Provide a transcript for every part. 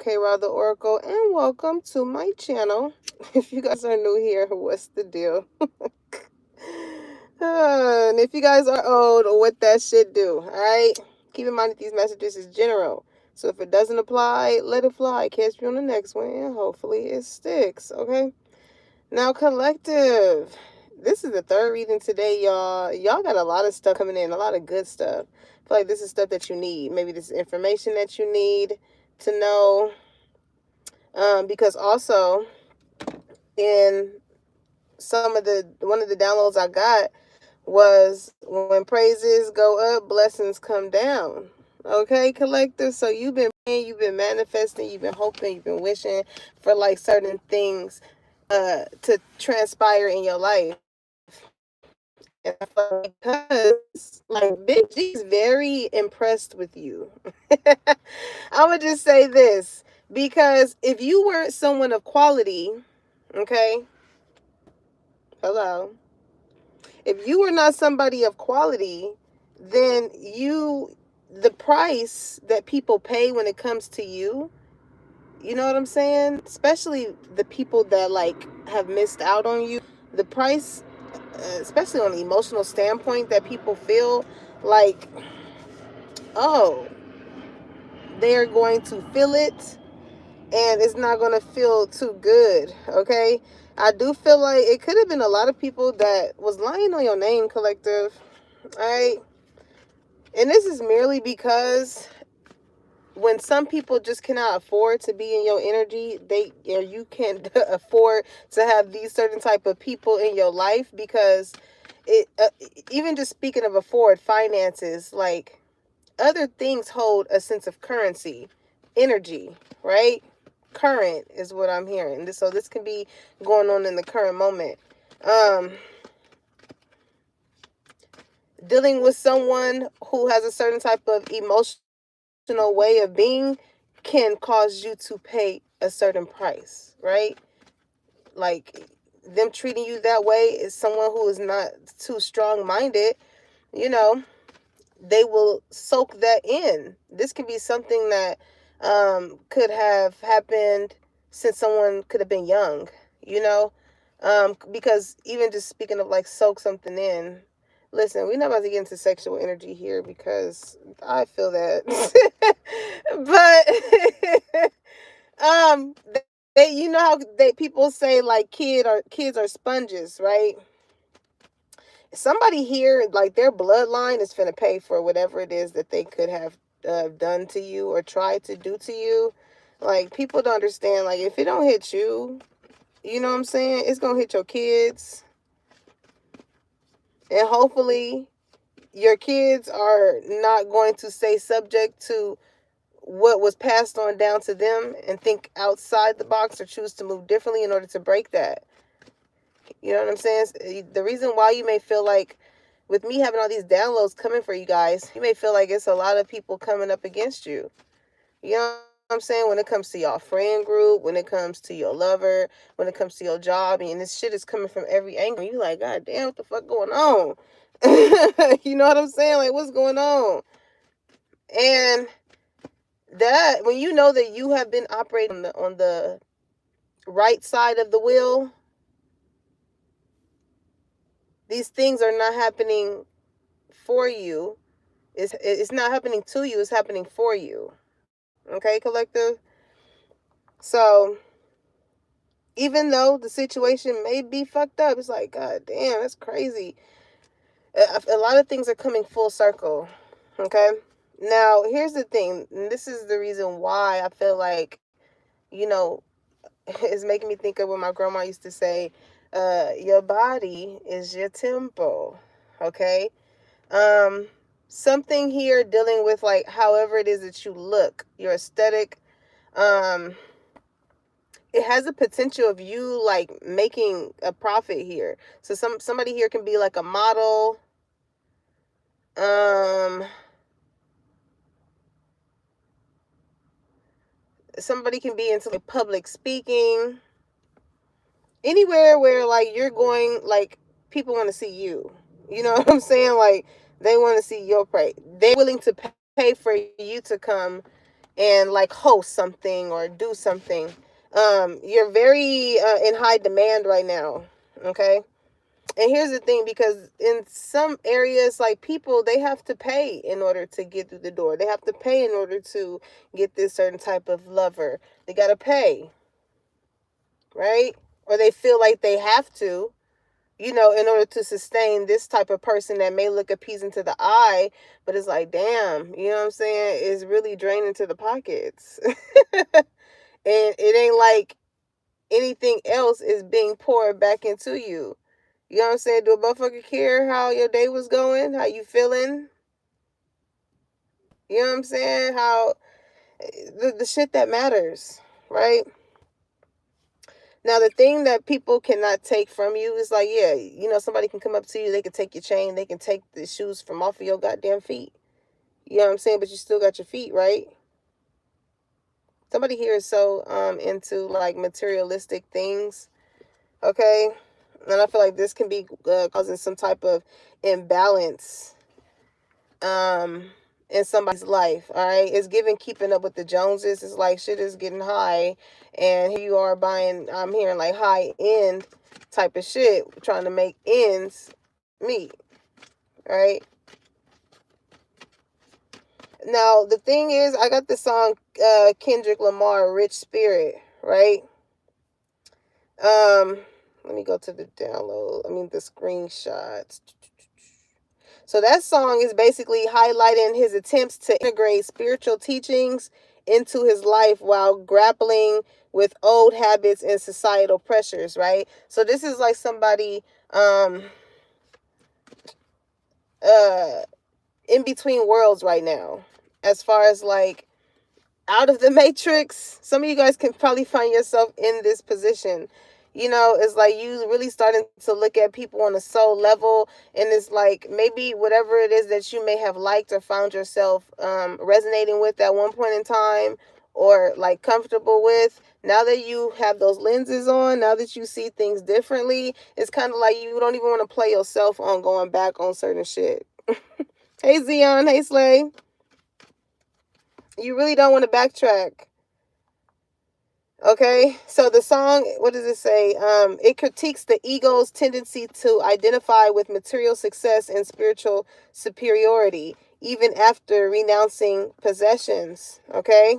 K-Ra the Oracle, and welcome to my channel. If you guys are new here, what's the deal? And if you guys are old, what that shit do, alright? Keep in mind that these messages is general. So if it doesn't apply, let it fly. Catch me on the next one, and hopefully it sticks, okay? Now, collective, this is the third reading today, y'all. Y'all got a lot of stuff coming in, a lot of good stuff. I feel like this is stuff that you need. Maybe this is information that you need to know. Because also, in one of the downloads I got was when praises go up, blessings come down. Okay, collective. So you've been praying, you've been manifesting, you've been hoping, you've been wishing for like certain things to transpire in your life. And I feel like because like Big G is very impressed with you. I'm gonna just say this, because if you weren't someone of quality, okay, hello, if you were not somebody of quality, then the price that people pay when it comes to you, you know what I'm saying? Especially the people that like have missed out on you, the price, especially on the emotional standpoint, that people feel like, oh, they're going to feel it and it's not going to feel too good, okay? I do feel like it could have been a lot of people that was lying on your name, collective, all right? And this is merely because when some people just cannot afford to be in your energy, you can't afford to have these certain type of people in your life, because it even just speaking of afford finances, like other things hold a sense of currency, energy, right? Current is what I'm hearing. So this can be going on in the current moment. Dealing with someone who has a certain type of emotional way of being can cause you to pay a certain price, right? Like them treating you that way is someone who is not too strong-minded, you know, they will soak that in. This could be something that could have happened since someone could have been young, you know, because even just speaking of like soak something in, listen, we're not about to get into sexual energy here because I feel that, but you know how people say like kids are sponges, right? Somebody here, like their bloodline is finna pay for whatever it is that they could have done to you or tried to do to you. Like, people don't understand, like, if it don't hit you, you know what I'm saying, it's gonna hit your kids. And hopefully your kids are not going to stay subject to what was passed on down to them and think outside the box or choose to move differently in order to break that. You know what I'm saying? The reason why you may feel like, with me having all these downloads coming for you guys, you may feel like it's a lot of people coming up against you. You know what I'm saying? When it comes to your friend group, when it comes to your lover, when it comes to your job, and this shit is coming from every angle. You like, God damn, what the fuck going on? You know what I'm saying? Like, what's going on? And that, when you know that you have been operating on the right side of the wheel, these things are not happening for you. It's not happening to you, it's happening for you. Okay, collective? So, even though the situation may be fucked up, it's like, God damn, that's crazy. A lot of things are coming full circle. Okay? Now, here's the thing. And this is the reason why I feel like, you know, it's making me think of what my grandma used to say, your body is your temple. Okay? Something here dealing with like however it is that you look, your aesthetic, it has the potential of you like making a profit here. So somebody here can be like a model, somebody can be into like public speaking, anywhere where like you're going, like people want to see you, you know what I'm saying? Like they want to see your prey, they're willing to pay for you to come and like host something or do something. You're very in high demand right now. Okay. And here's the thing, because in some areas, like people, they have to pay in order to get through the door. They have to pay in order to get this certain type of lover. They got to pay, right? Or they feel like they have to, in order to sustain this type of person that may look appeasing to the eye, but it's like, damn, you know what I'm saying? It's really draining to the pockets. And it ain't like anything else is being poured back into you. You know what I'm saying? Do a motherfucker care how your day was going? How you feeling? You know what I'm saying? How the shit that matters, right? Now, the thing that people cannot take from you is like, yeah, somebody can come up to you, they can take your chain, they can take the shoes from off of your goddamn feet. You know what I'm saying? But you still got your feet, right? Somebody here is so into like materialistic things, okay? And I feel like this can be causing some type of imbalance in somebody's life. All right, it's giving keeping up with the Joneses. It's like shit is getting high, and here you are buying. I'm hearing like high end type of shit, trying to make ends meet. Right now, the thing is, I got the song Kendrick Lamar, "Rich Spirit." Right. Um, Let me go to the download. I mean the screenshots. So that song is basically highlighting his attempts to integrate spiritual teachings into his life while grappling with old habits and societal pressures, right? So this is like somebody uh in between worlds right now, as far as like out of the matrix. Some of you guys can probably find yourself in this position. It's like you really starting to look at people on a soul level, and it's like maybe whatever it is that you may have liked or found yourself resonating with at one point in time, or like comfortable with, now that you have those lenses on, now that you see things differently, it's kind of like you don't even want to play yourself on going back on certain shit. Hey Zion, hey Slay. You really don't want to backtrack. Okay, so the song, what does it say? It critiques the ego's tendency to identify with material success and spiritual superiority, even after renouncing possessions. Okay,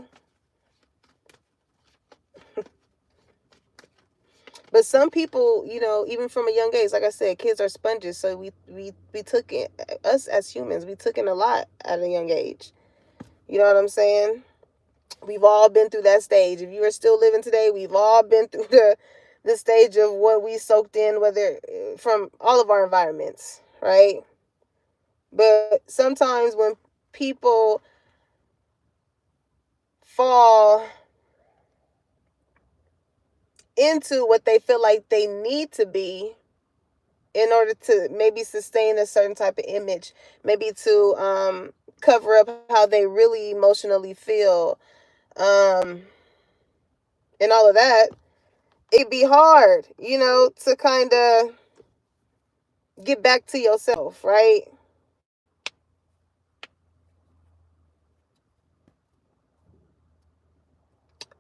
but some people, even from a young age, like I said, kids are sponges, so we took it. Us as humans, we took in a lot at a young age. You know what I'm saying? We've all been through that stage. If you are still living today, we've all been through the stage of what we soaked in, whether from all of our environments, right? But sometimes when people fall into what they feel like they need to be in order to maybe sustain a certain type of image, maybe to cover up how they really emotionally feel, and all of that, it'd be hard, to kind of get back to yourself, right?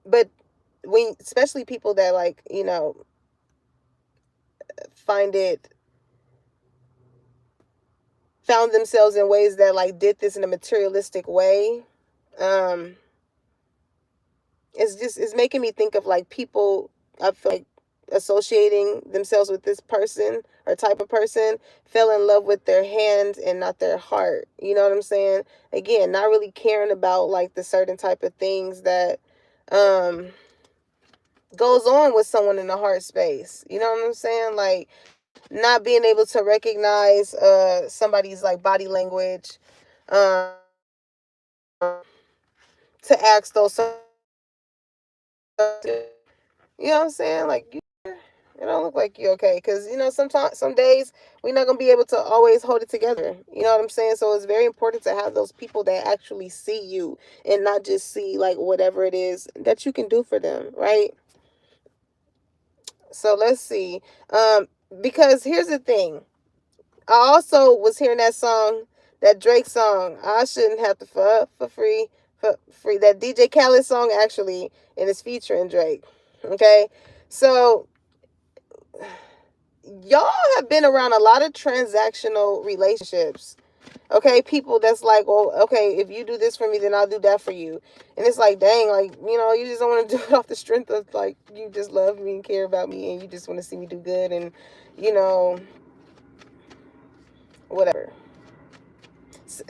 But when, especially people that like, find it, found themselves in ways that like did this in a materialistic way, um, it's making me think of like people, I feel like, associating themselves with this person or type of person, fell in love with their hands and not their heart. You know what I'm saying? Again, not really caring about like the certain type of things that um goes on with someone in the heart space. You know what I'm saying? Like not being able to recognize somebody's like body language, um to ask those, you know what I'm saying? Like it don't look like you okay, because sometimes some days we're not gonna be able to always hold it together. You know what I'm saying? So it's very important to have those people that actually see you and not just see like whatever it is that you can do for them, right? So let's see. Because here's the thing. I also was hearing that song, that Drake song, I shouldn't have to fuck for free, free. That DJ Khaled song actually, and it's featuring Drake. Okay, so y'all have been around a lot of transactional relationships. Okay, people that's like, well, okay, if you do this for me, then I'll do that for you. And it's like, dang, like, you just don't want to do it off the strength of, like, you just love me and care about me and you just want to see me do good and, whatever.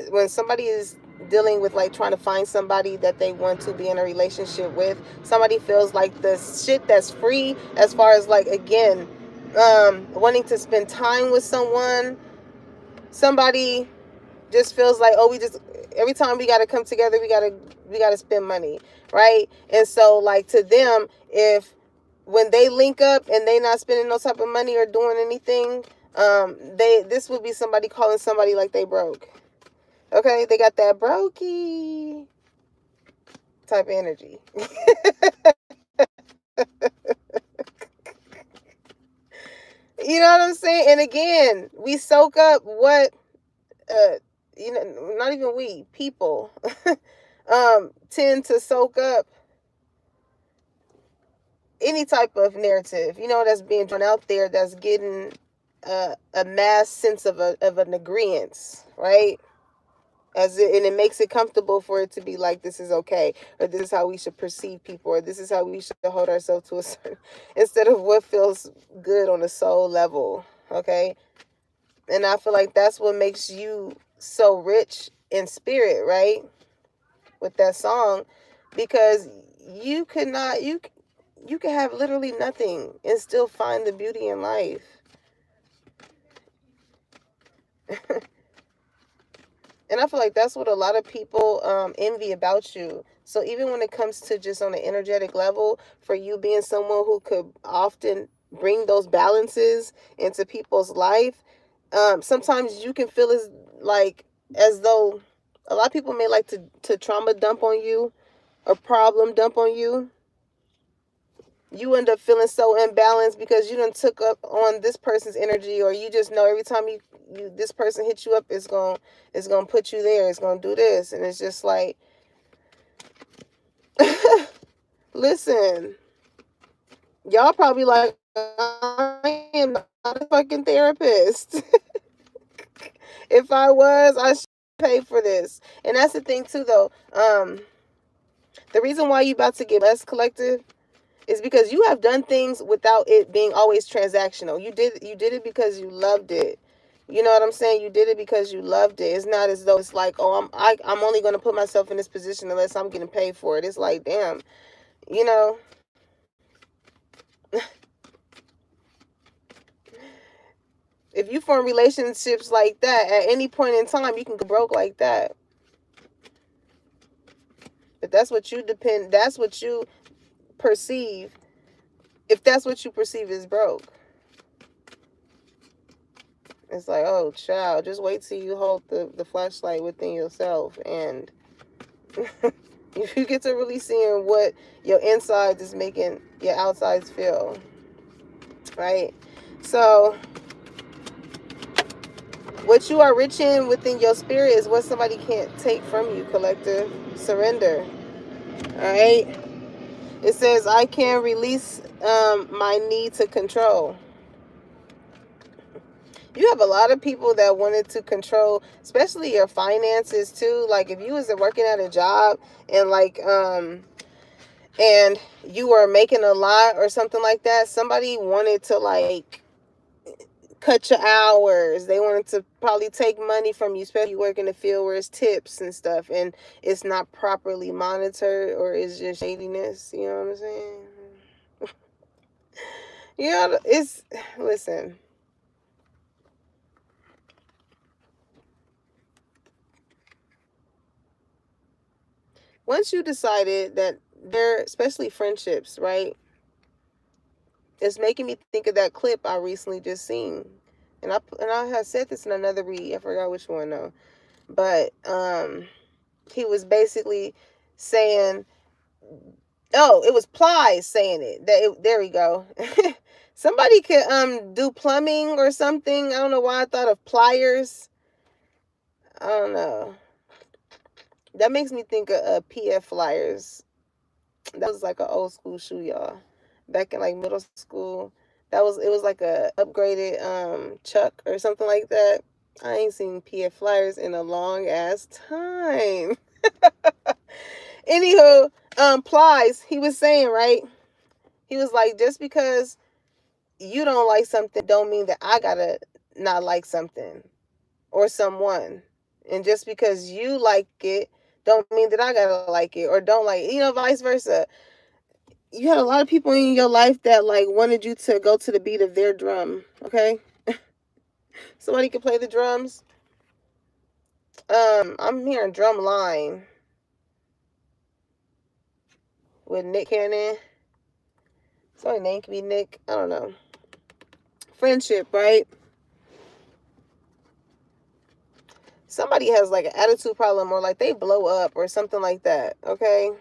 When somebody is dealing with, like, trying to find somebody that they want to be in a relationship with, somebody feels like the shit that's free, as far as, like, again, wanting to spend time with someone, somebody just feels like, oh, every time we got to come together, we got to spend money, right? And so, like, to them, when they link up and they not spending no type of money or doing anything, this would be somebody calling somebody like they broke. Okay, they got that brokey type of energy. You know what I'm saying? And again, we soak up what not even people tend to soak up any type of narrative, that's being drawn out there, that's getting a mass sense of an agreement, right? And it makes it comfortable for it to be like, this is okay, or this is how we should perceive people, or this is how we should hold ourselves to a certain, instead of what feels good on a soul level, okay? And I feel like that's what makes you so rich in spirit, right? With that song, because you could have literally nothing and still find the beauty in life. And I feel like that's what a lot of people envy about you. So even when it comes to just on an energetic level, for you being someone who could often bring those balances into people's life, sometimes you can feel as though a lot of people may like to trauma dump on you or problem dump on you. You end up feeling so imbalanced because you done took up on this person's energy, or you just know every time you this person hits you up, it's gonna put you there, it's gonna do this, and it's just like, listen, y'all probably like, I am not a fucking therapist. If I was, I should pay for this. And that's the thing too, though. The reason why you about to get less, collective, is because you have done things without it being always transactional. You did it because you loved it. You know what I'm saying? You did it because you loved it. It's not as though it's like, oh, I'm only going to put myself in this position unless I'm getting paid for it. It's like, damn, if you form relationships like that, at any point in time, you can go broke like that. But that's what you perceive. If that's what you perceive as broke. It's like, oh, child, just wait till you hold the flashlight within yourself, and you get to really seeing what your insides is making your outsides feel, right? So what you are rich in within your spirit is what somebody can't take from you, collective. Surrender. All right? It says, I can release my need to control. You have a lot of people that wanted to control, especially your finances too. Like if you was working at a job and and you were making a lot or something like that, somebody wanted to like cut your hours. They wanted to probably take money from you, especially you work in the field where it's tips and stuff and it's not properly monitored, or it's just shadiness. You know what I'm saying? Listen. Once you decided that especially friendships, right? It's making me think of that clip I recently just seen. And I have said this in another read. I forgot which one though. But he was basically saying, oh, it was Plies saying it. There we go. Somebody could do plumbing or something. I don't know why I thought of pliers. I don't know. That makes me think of PF Flyers. That was like an old school shoe, y'all. Back in like middle school. It was like a upgraded Chuck or something like that. I ain't seen PF Flyers in a long ass time. Anywho, Plies, he was saying, right? He was like, just because you don't like something don't mean that I gotta not like something or someone. And just because you like it don't mean that I gotta like it or don't like it. You know, vice versa. You had a lot of people in your life that like wanted you to go to the beat of their drum. Okay. Somebody can play the drums. I'm hearing drum line with Nick Cannon. Somebody's name could be Nick. I don't know. Friendship, right? Somebody has like an attitude problem or like they blow up or something like that. Okay.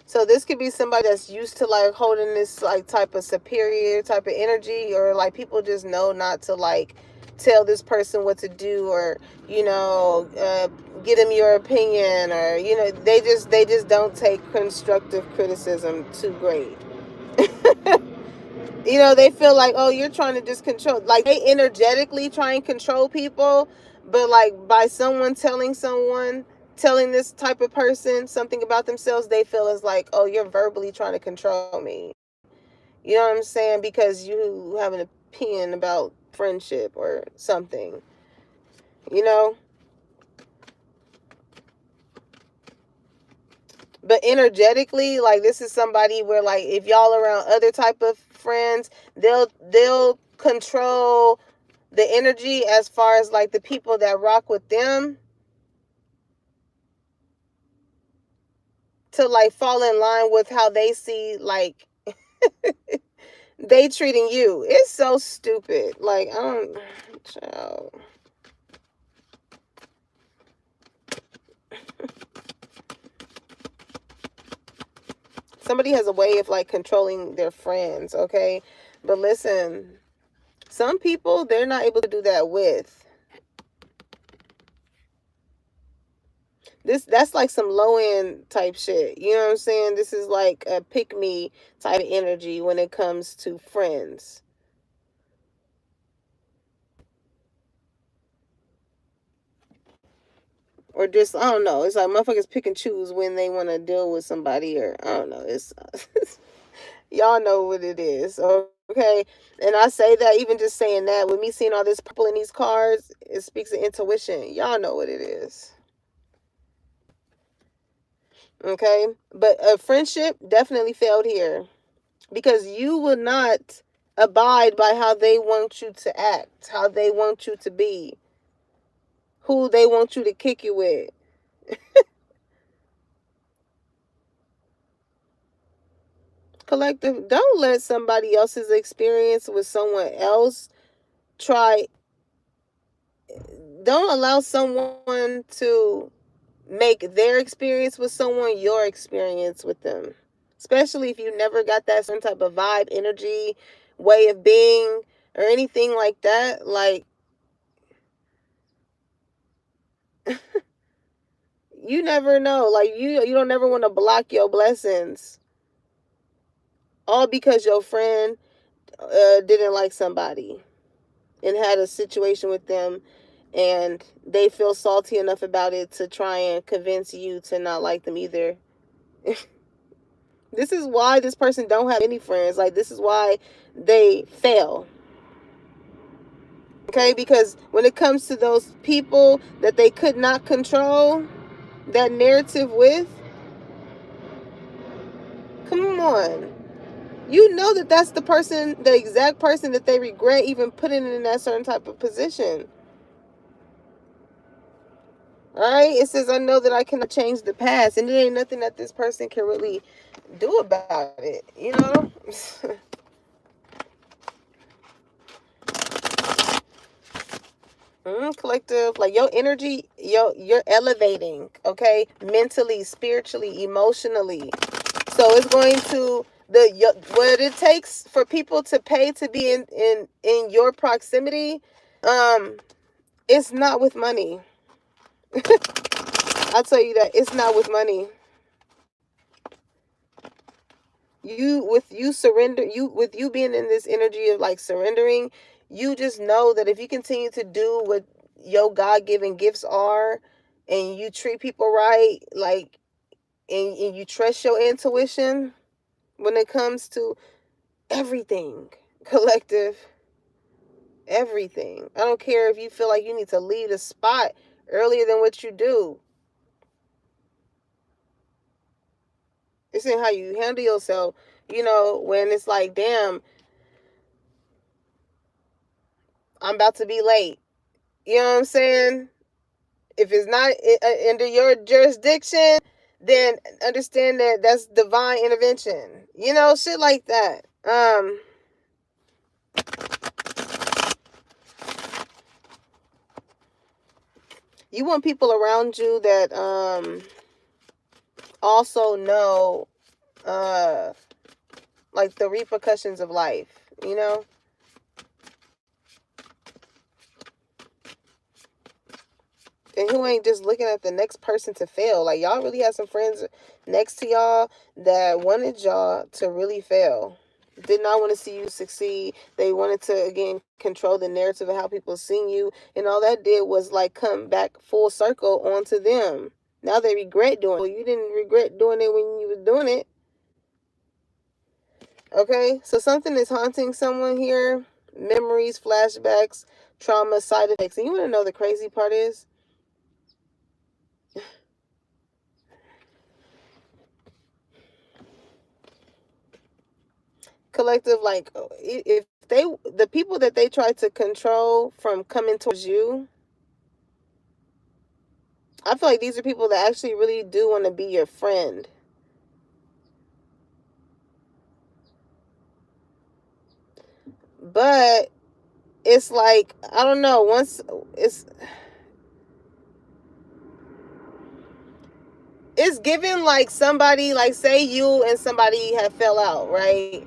So this could be somebody that's used to like holding this like type of superior type of energy, or like people just know not to like tell this person what to do, or give them your opinion, or they just don't take constructive criticism too great. They feel like, oh, you're trying to just control, like they energetically try and control people, but like by telling this type of person something about themselves, they feel as like, oh, you're verbally trying to control me. You know what I'm saying? Because you have an opinion about friendship or something, you know? But energetically, like this is somebody where like if y'all around other type of friends, they'll control the energy as far as like the people that rock with them to like fall in line with how they see like they treating you. It's so stupid. Like, I don't, child. Somebody has a way of like controlling their friends, okay? But listen, some people, they're not able to do that with. That's like some low end type shit. You know what I'm saying? This is like a pick me type of energy when it comes to friends. Or just, I don't know. It's like motherfuckers pick and choose when they want to deal with somebody, or I don't know. It's y'all know what it is, okay? And I say that, even just saying that, with me seeing all this purple in these cards, it speaks of intuition. Y'all know what it is. Okay? But a friendship definitely failed here because you will not abide by how they want you to act, how they want you to be, who they want you to kick you with. Collective, don't let somebody else's experience with someone else don't allow someone to make their experience with someone your experience with them, especially if you never got that certain type of vibe, energy, way of being, or anything like that. Like, you never know. Like, you don't never want to block your blessings, all because your friend didn't like somebody and had a situation with them, and they feel salty enough about it to try and convince you to not like them either. This is why this person don't have any friends. Like, this is why they fail. Okay, because when it comes to those people that they could not control that narrative with, come on. You know that that's the person, the exact person that they regret even putting in that certain type of position. All right, it says, I know that I cannot change the past, and there ain't nothing that this person can really do about it, you know? Collective, like your energy, you're elevating, okay? Mentally, spiritually, emotionally. So it's going to what it takes for people to pay to be in your proximity. It's not with money. I'll tell you that it's not with money. With you being in this energy of like surrendering, you just know that if you continue to do what your God-given gifts are, and you treat people right, like, and you trust your intuition when it comes to everything, collective, everything. I don't care if you feel like you need to leave the spot earlier than what you do. It's in how you handle yourself. When it's like, damn, I'm about to be late. You know what I'm saying? If it's not under your jurisdiction, then understand that that's divine intervention. Shit like that. You want people around you that also know like the repercussions of life, and who ain't just looking at the next person to fail. Like, y'all really have some friends next to y'all that wanted y'all to really fail, did not want to see you succeed. They wanted to, again, control the narrative of how people seen you, and all that did was like come back full circle onto them. Now they regret doing it. Well, you didn't regret doing it when you were doing it. Okay, so something is haunting someone here. Memories, flashbacks, trauma, side effects. And you want to know the crazy part is? Collective, like, if the people that they try to control from coming towards you, I feel like these are people that actually really do want to be your friend. But it's like, I don't know, it's given like somebody, like, say you and somebody have fell out, right?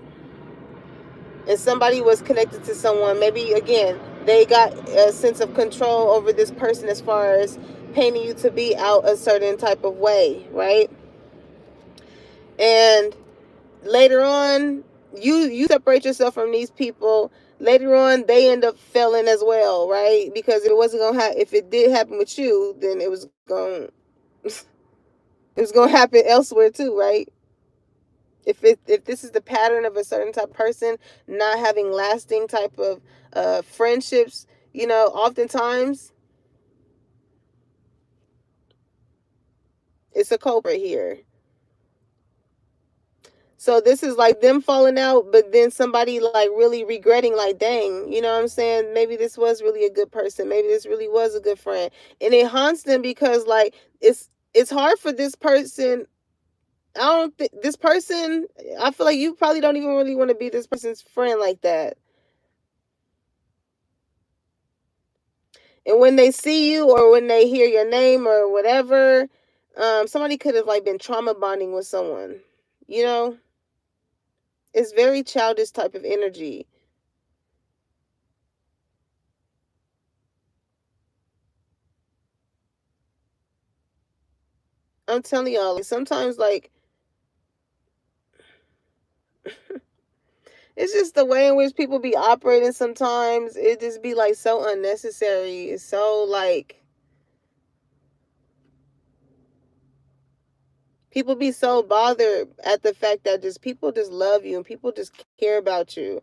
And somebody was connected to someone, maybe again they got a sense of control over this person as far as painting you to be out a certain type of way, right? And later on, you separate yourself from these people. Later on, they end up failing as well, right? Because it wasn't gonna if it did happen with you, then it was going to happen elsewhere too, right? If this is the pattern of a certain type of person not having lasting type of friendships, oftentimes it's a culprit here. So this is like them falling out, but then somebody like really regretting, like, dang, you know what I'm saying? Maybe this was really a good person. Maybe this really was a good friend. And it haunts them because like it's hard for this person. I don't think this person, I feel like you probably don't even really want to be this person's friend like that. And when they see you or when they hear your name or whatever, somebody could have like been trauma bonding with someone. You know, it's very childish type of energy. I'm telling y'all, like, sometimes like it's just the way in which people be operating. Sometimes it just be like so unnecessary. It's so like people be so bothered at the fact that just people just love you and people just care about you.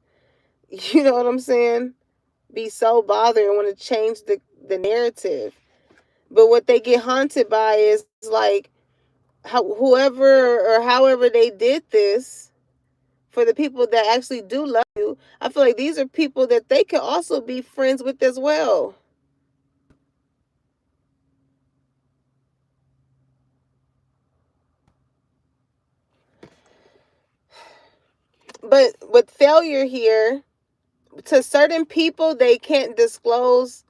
You know what I'm saying? Be so bothered and want to change the narrative. But what they get haunted by is like whoever or however they did this for the people that actually do love you. I feel like these are people that they can also be friends with as well. But with failure here, to certain people, they can't disclose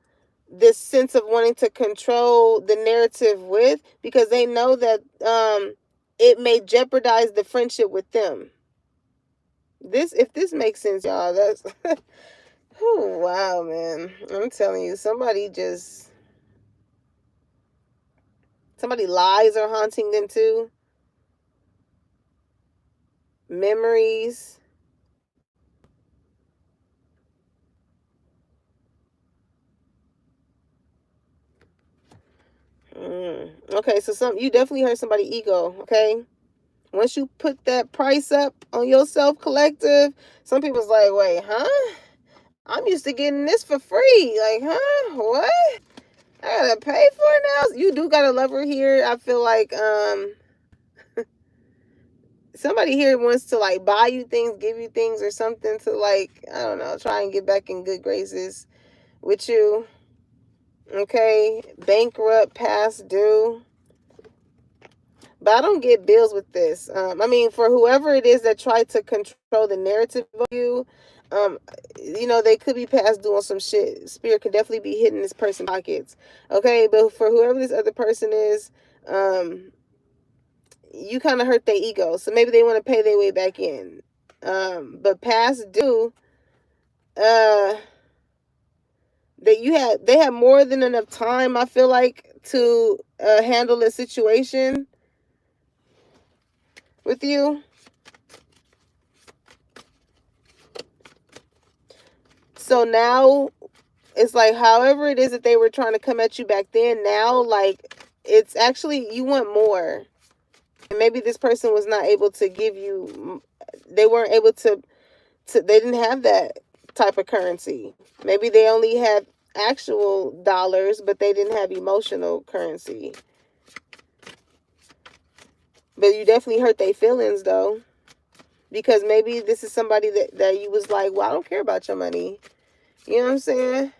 this sense of wanting to control the narrative with, because they know that it may jeopardize the friendship with them. If this makes sense, y'all, that's Oh, wow, man. I'm telling you, somebody lies are haunting them too. Memories. Okay, so you definitely hurt somebody' ego, okay? Once you put that price up on yourself collective, some people's like, wait, huh? I'm used to getting this for free. Like, huh? What? I gotta pay for it now? You do got a lover here. I feel like somebody here wants to like buy you things, give you things or something to like, I don't know, try and get back in good graces with you. Okay? Bankrupt, past due. But I don't get bills with this. I mean, for whoever it is that tried to control the narrative of you, they could be past doing some shit. Spirit could definitely be hitting this person's pockets. Okay, but for whoever this other person is, you kind of hurt their ego, so maybe they want to pay their way back in. But past due, uh, they had more than enough time. I feel like to handle the situation with you. So now it's like, however it is that they were trying to come at you back then, now like it's actually you want more, and maybe this person was not able to give you. They weren't able to. They didn't have that type of currency. Maybe they only had actual dollars, but they didn't have emotional currency. But you definitely hurt their feelings though, because maybe this is somebody that you was like, well, I don't care about your money. You know what I'm saying?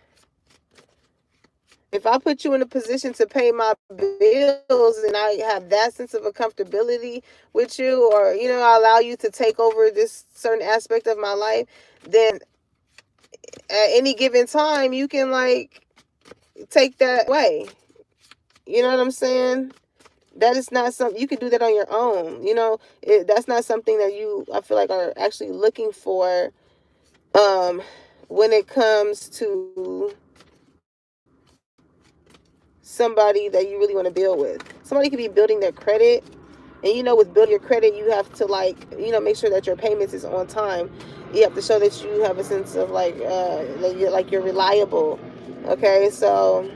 If I put you in a position to pay my bills and I have that sense of a comfortability with you, or I allow you to take over this certain aspect of my life, then at any given time you can like take that away. You know what I'm saying? That is not something you can do that on your own. That's not something that I feel like are actually looking for when it comes to somebody that you really want to build with. Somebody could be building their credit, and with building your credit, you have to make sure that your payments is on time. You have to show that you have a sense of like you're reliable. Okay, so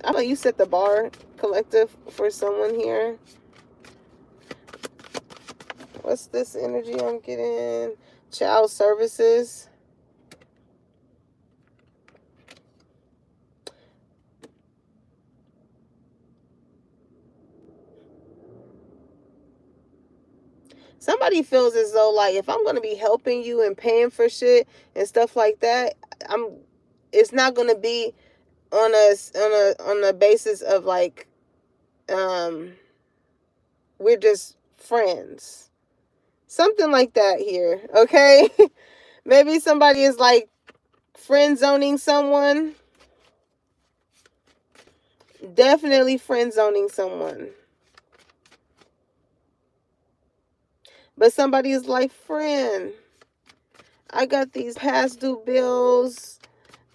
I know you set the bar collective for someone here. What's this energy I'm getting? Child services. Somebody feels as though like if I'm gonna be helping you and paying for shit and stuff like that, it's not gonna be on a basis of like we're just friends. Something like that here, okay? Maybe somebody is like friend zoning someone. Definitely friend zoning someone. But somebody is like, friend, I got these past due bills,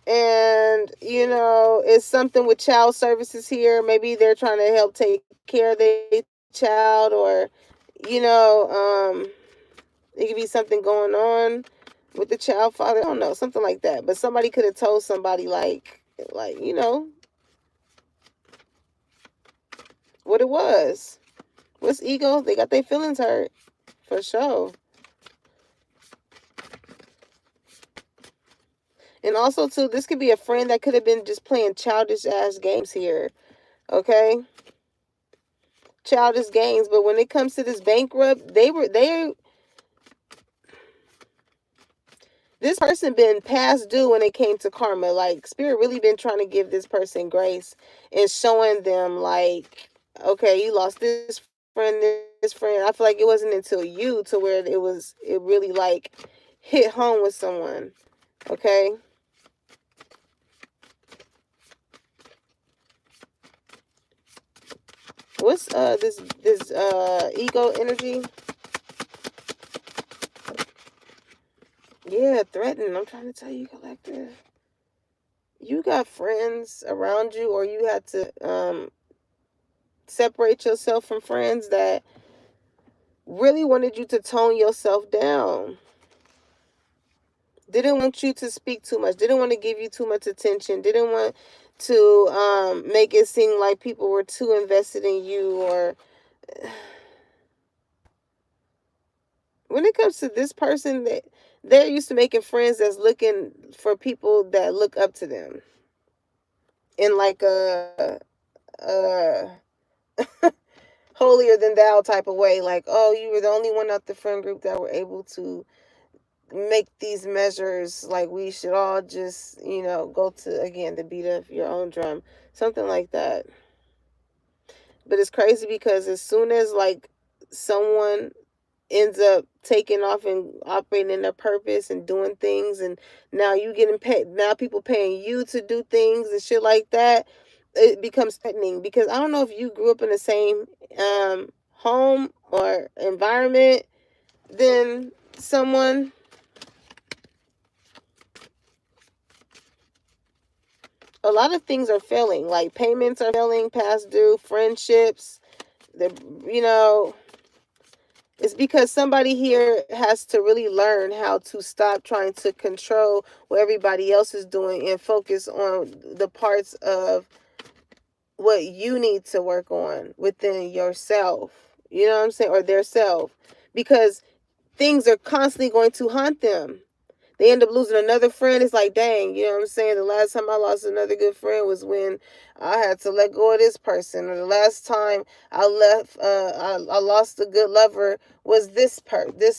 and it's something with child services here. Maybe they're trying to help take care of their child, or it could be something going on with the child father. I don't know, something like that. But somebody could have told somebody what it was. What's ego? They got their feelings hurt for sure. And also too, this could be a friend that could have been just playing childish ass games here. Okay? Childish games. But when it comes to this bankrupt, this person been past due when it came to karma. Like Spirit really been trying to give this person grace and showing them like, okay, you lost this friend, this friend. I feel like it wasn't until you to where it really like hit home with someone. Okay? What's this ego energy? Yeah, threatened. I'm trying to tell you, collective. You got friends around you, or you had to separate yourself from friends that really wanted you to tone yourself down. Didn't want you to speak too much. Didn't want to give you too much attention. Didn't want to make it seem like people were too invested in you. Or when it comes to this person, that they're used to making friends that's looking for people that look up to them in like a holier than thou type of way. Like, oh, you were the only one out the friend group that were able to make these measures. Like, we should all just, go to, again, the beat of your own drum, something like that. But it's crazy because as soon as like someone ends up taking off and operating in their purpose and doing things, and now you getting paid, now people paying you to do things and shit like that, it becomes threatening. Because I don't know if you grew up in the same home or environment than someone. A lot of things are failing, like payments are failing, past due, friendships. The It's because somebody here has to really learn how to stop trying to control what everybody else is doing and focus on the parts of what you need to work on within yourself. You know what I'm saying? Or their self. Because things are constantly going to haunt them. They end up losing another friend. It's like, dang, you know what I'm saying? The last time I lost another good friend was when I had to let go of this person. Or the last time I lost a good lover was this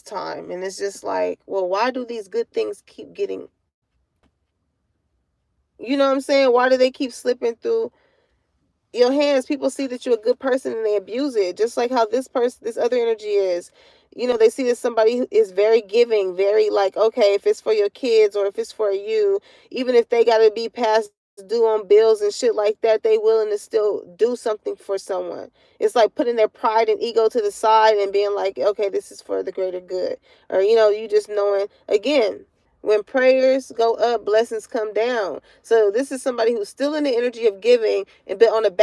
time. And it's just like, well, why do these good things keep getting, you know what I'm saying? Why do they keep slipping through your hands? People see that you're a good person and they abuse it, just like how this other energy is. They see that somebody who is very giving, very like, okay, if it's for your kids or if it's for you, even if they got to be past due on bills and shit like that, they willing to still do something for someone. It's like putting their pride and ego to the side and being like, okay, this is for the greater good. Or you just knowing, again, when prayers go up, blessings come down. So this is somebody who's still in the energy of giving, and but on the back